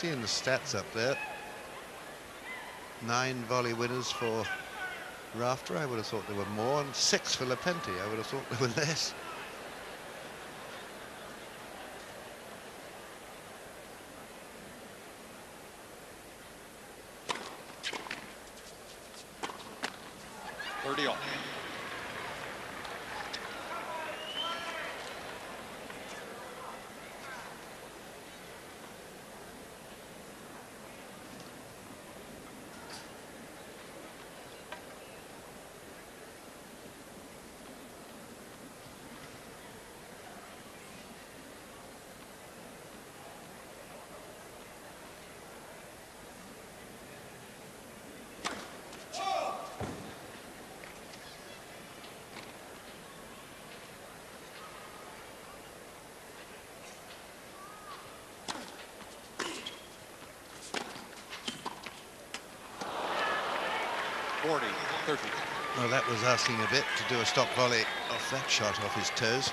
Seeing the stats up there. 9 volley winners for Rafter. I would have thought there were more, and 6 for Lapentti. I would have thought there were less. Well, that was asking a bit to do a stop volley off that shot off his toes.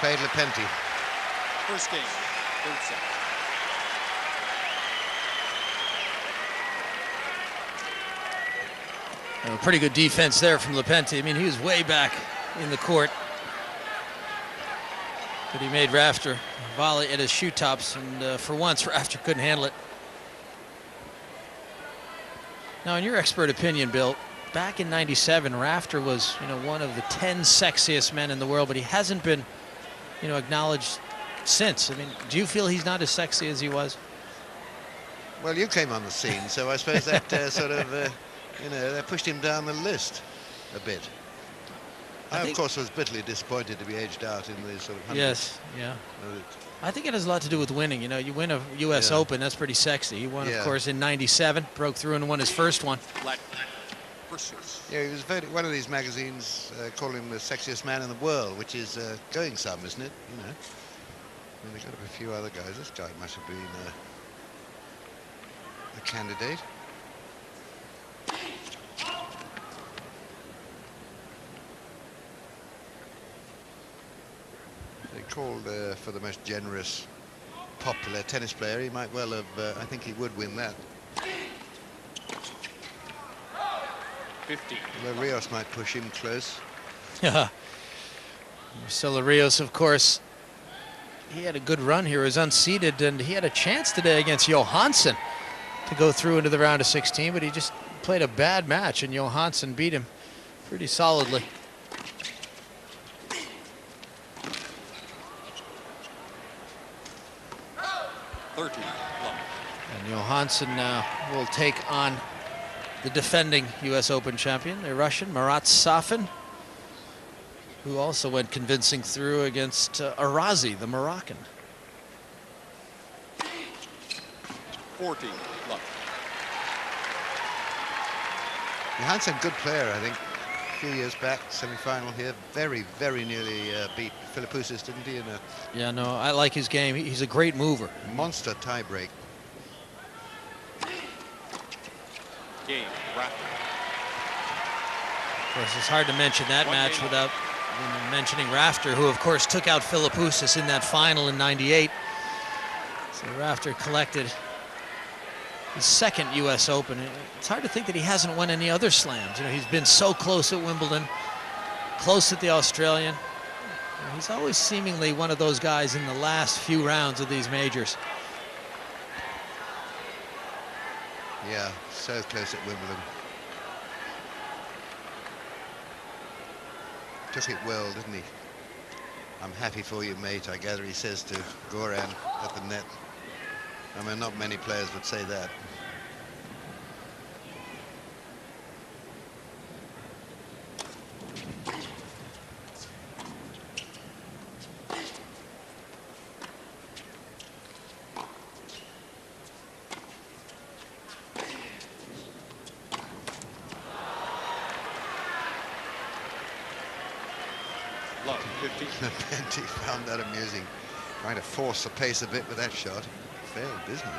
Played Lapentti. First game, third set. Pretty good defense there from Lapentti. I mean, he was way back in the court. But he made Rafter volley at his shoe tops, and for once, Rafter couldn't handle it. Now, in your expert opinion, Bill, back in '97, Rafter was, one of the 10 sexiest men in the world, but he hasn't been, acknowledged since. I mean, do you feel he's not as sexy as he was? Well, you came on the scene, so I suppose that sort of, that pushed him down the list a bit. I of course, was bitterly disappointed to be edged out in the sort of hundreds. Yes, yeah. I think it has a lot to do with winning. You win a U.S. Open, that's pretty sexy. He won, of course, in '97, broke through and won his first one. Yeah, he was one of these magazines calling him the sexiest man in the world, which is going some, isn't it? I mean, they've got a few other guys. This guy must have been a candidate. They called for the most generous, popular tennis player. He might well have, I think he would win that. 50. Well, Rios might push him close. Yeah. Marcelo Rios, of course, he had a good run here. He was unseeded, and he had a chance today against Johansson to go through into the round of 16, but he just played a bad match, and Johansson beat him pretty solidly. And Johansson now will take on the defending U.S. Open champion, the Russian, Marat Safin, who also went convincing through against Arazi, the Moroccan. 40 love. Johansson, good player, I think. A few years back, semi-final here, very, very nearly beat Philippoussis, didn't he? Yeah, no, I like his game. He's a great mover. Monster tie-break. Game, Rafter. Of course, it's hard to mention that match without mentioning Rafter, who, of course, took out Philippoussis in that final in '98. So Rafter collected his second U.S. Open. It's hard to think that he hasn't won any other slams. He's been so close at Wimbledon, close at the Australian. He's always seemingly one of those guys in the last few rounds of these majors. Yeah, so close at Wimbledon. Took it well, didn't he? I'm happy for you, mate, I gather he says to Goran at the net. I mean, not many players would say that. Love, 50. Lapentti found that amusing. Trying to force the pace a bit with that shot. Failed, isn't it?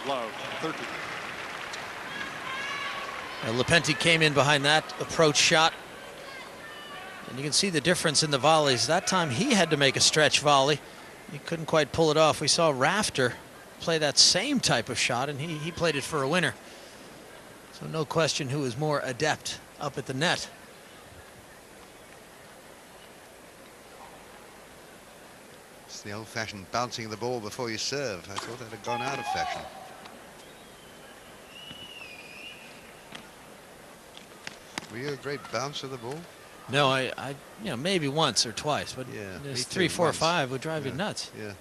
Love, 30. Lapentti came in behind that approach shot. And you can see the difference in the volleys. That time he had to make a stretch volley. He couldn't quite pull it off. We saw Rafter play that same type of shot, and he played it for a winner. So no question who is more adept up at the net. It's the old-fashioned bouncing the ball before you serve. I thought that had gone out of fashion. Were you a great bouncer of the ball? No, I you know, maybe once or twice, but Yeah, me there's too, 3, 4, once. 5 would drive Yeah, you nuts. Yeah.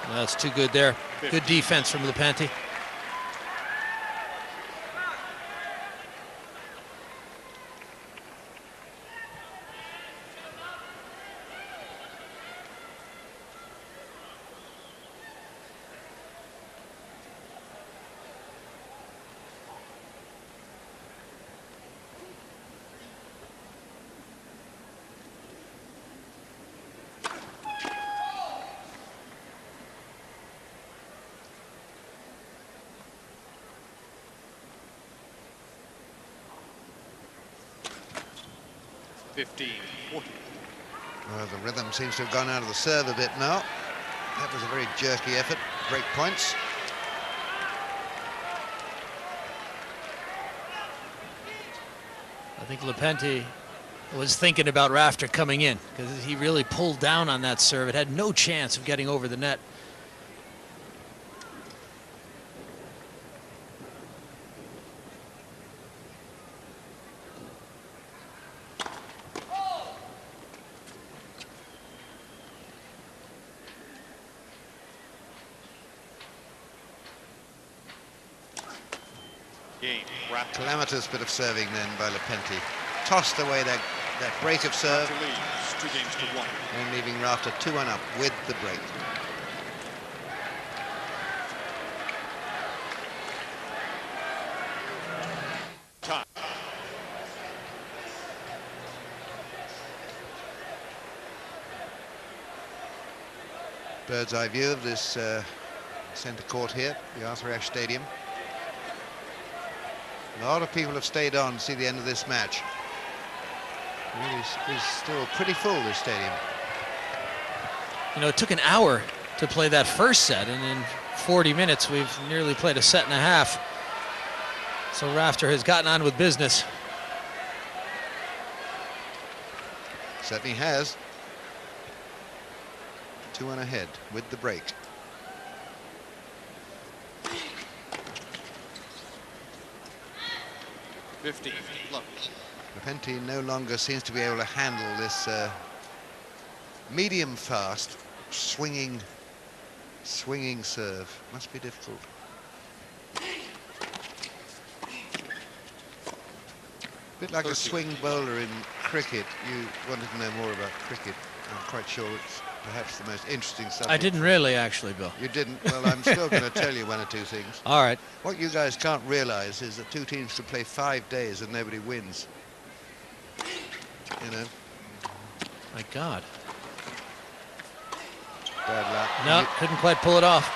Well, that's too good there. Good defense from Lapentti. Well, the rhythm seems to have gone out of the serve a bit now. That was a very jerky effort. Break points. I think Lapentti was thinking about Rafter coming in because he really pulled down on that serve. It had no chance of getting over the net. Game, Rafter. Calamitous bit of serving then by Lapentti. Tossed away that break of serve. Rafter leads 2 games to 1. And leaving Rafter 2-1 up with the break. Time. Bird's eye view of this centre court here, the Arthur Ashe Stadium. A lot of people have stayed on to see the end of this match. It is still pretty full, this stadium. You know, it took an hour to play that first set, and in 40 minutes we've nearly played a set and a half. So Rafter has gotten on with business. Certainly has. 2-1 ahead with the break. Look. Lapentti no longer seems to be able to handle this medium fast swinging serve. Must be difficult. Bit like a swing bowler in cricket. You wanted to know more about cricket. I'm quite sure it's perhaps the most interesting subject. I didn't really, actually, Bill. You didn't? Well, I'm still going to tell you 1 or 2 things. All right. What you guys can't realize is that 2 teams can play 5 days and nobody wins. You know? My God. Bad luck. No, couldn't quite pull it off.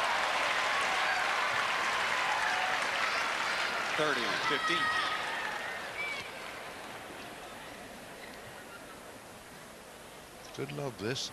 30-15. Good lob, this.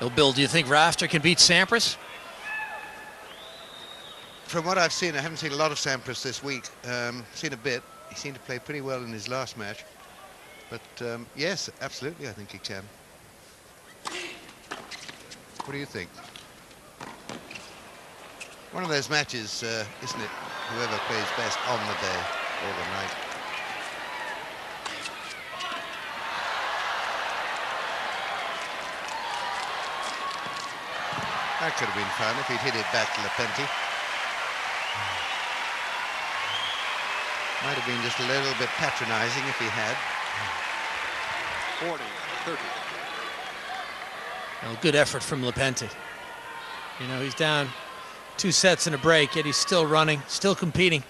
Well, Bill, do you think Rafter can beat Sampras? From what I've seen, I haven't seen a lot of Sampras this week. Seen a bit. He seemed to play pretty well in his last match. But yes, absolutely, I think he can. What do you think? One of those matches, isn't it? Whoever plays best on the day or the night. That could have been fun if he'd hit it back to lapentti. Might have been just a little bit patronising if he had. 40-30. Well, good effort from lapentti. You know, he's down 2 sets and a break, yet he's still running, still competing.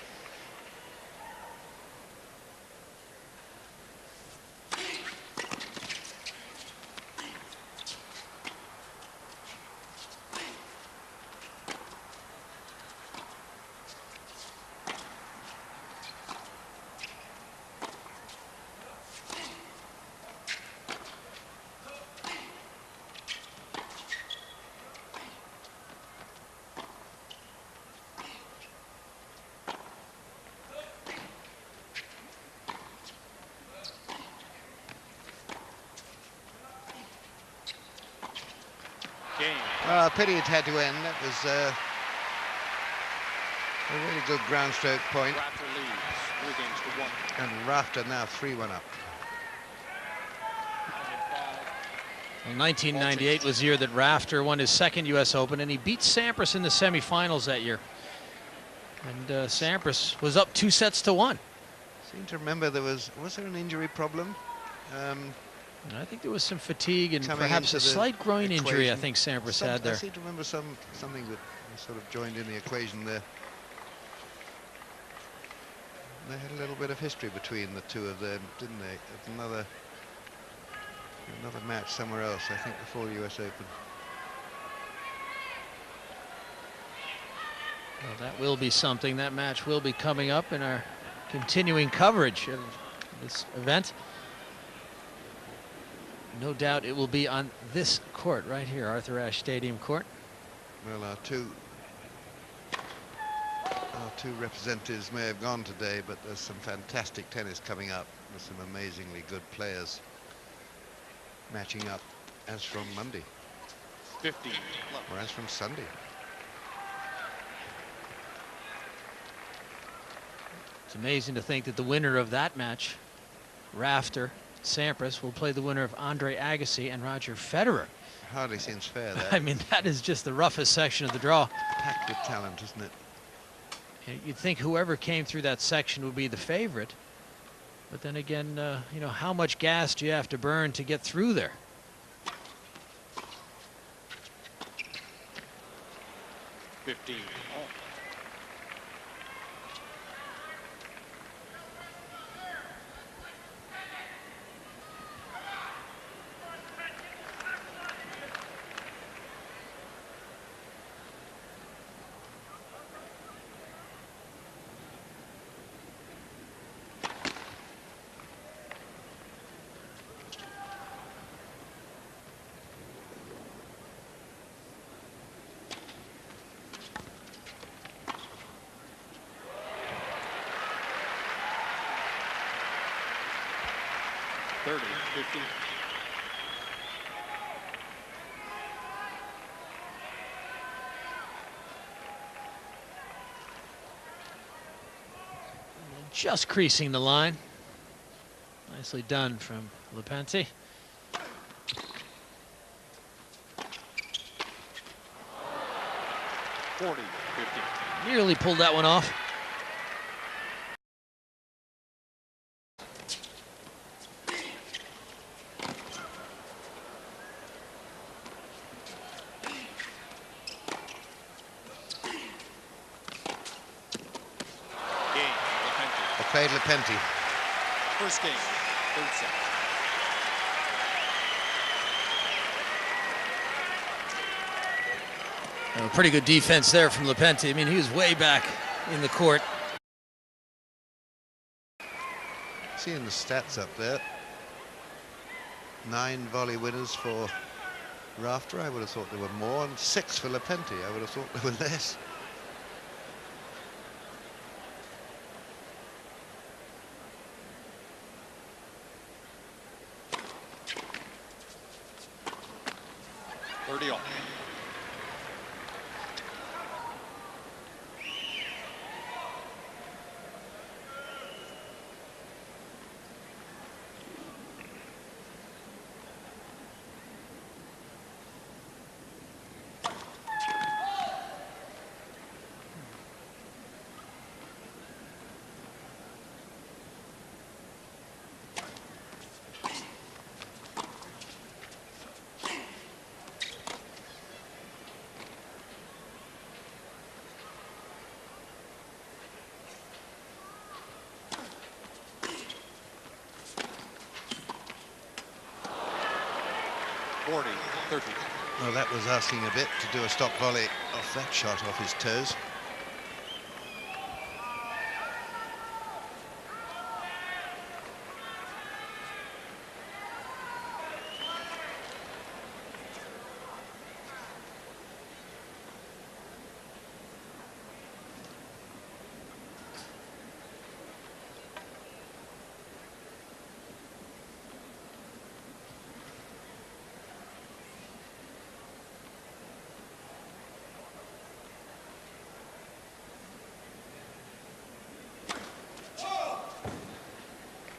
Pity it had to end. That was a really good ground stroke point. Rafter leads 3 games to 1. And Rafter now 3-1 up. Well, 1998 was the year that Rafter won his 2nd U.S. Open, and he beat Sampras in the semifinals that year. And Sampras was up 2 sets to 1. Seem to remember was there an injury problem? I think there was some fatigue and Coming perhaps a into the slight groin injury I equation. think Sampras had there. I seem to remember something that sort of joined in the equation there. They had a little bit of history between the two of them, didn't they? Another match somewhere else, I think, before the US Open. Well, that will be something. That match will be coming up in our continuing coverage of this event. No doubt it will be on this court right here, Arthur Ashe Stadium court. Well, our two representatives may have gone today, but there's some fantastic tennis coming up with some amazingly good players matching up as from Monday. 50. Or as from Sunday. It's amazing to think that the winner of that match, Rafter Sampras, will play the winner of Andre Agassi and Roger Federer. Hardly seems fair, that. I mean, that is just the roughest section of the draw. Packed with talent, isn't it? You'd think whoever came through that section would be the favorite. But then again, you know, how much gas do you have to burn to get through there? Just creasing the line. Nicely done from lapentti. Nearly pulled that one off. played Lapentti. First game, third set. Pretty good defense there from Lapentti. I mean, he was way back in the court. Seeing the stats up there. 9 volley winners for Rafter. I would have thought there were more, and 6 for Lapentti. I would have thought there were less. All. 40-30. Well, that was asking a bit to do a stop volley off that shot off his toes.